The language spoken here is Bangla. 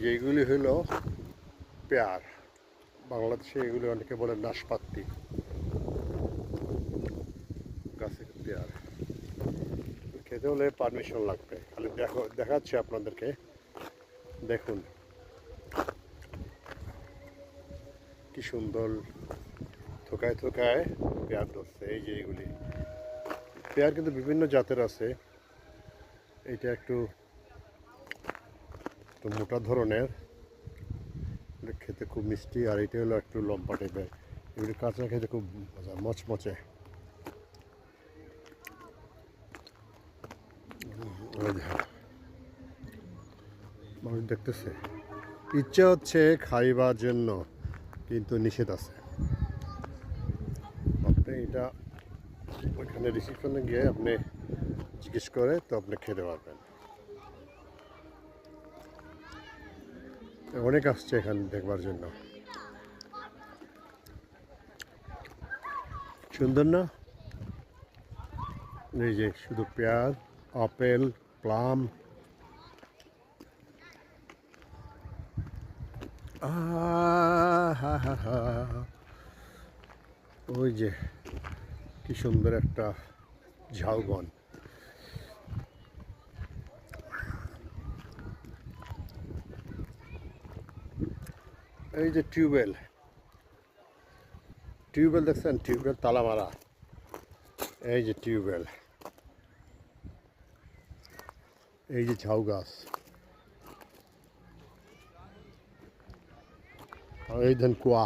যে এগুলি হলো পেয়ার, বাংলাদেশে এগুলি অনেকে বলে নাশপাতি গাছের পেয়ার। খেতে হলে পারমিশন লাগবে। খালি দেখাচ্ছি আপনাদেরকে, দেখুন কি সুন্দর থোকায় থোকায় পেয়ার ধরছে। এই যে এইগুলি পেয়ার কিন্তু বিভিন্ন জাতের আছে। এইটা একটু মোটা ধরনের, খেতে খুব মিষ্টি, আর এটা হলো একটু লম্বা টাইপের। এগুলি কাঁচা খেতে খুব মজা, মচমচে। মানুষ দেখতেছে, ইচ্ছা হচ্ছে খাইবার জন্য, কিন্তু নিষেধ আছে। আপনি এটা ওইখানে রিসিপশনে গিয়ে আপনি জিজ্ঞেস করে তো আপনি খেতে পারবেন। অনেক আসছে এখানে দেখবার জন্য। সুন্দর না? এই যে শুধু পেয়ার, আপেল, প্লাম, ওই যে কি সুন্দর একটা ঝাউবন। এই যে টিউবওয়েল, টিউবওয়েল দেখছেন? টিউবওয়েল তালা মারা। এই যে টিউবওয়েল, এই যে ঝাউ গাছ, আর এই দেন কুয়া।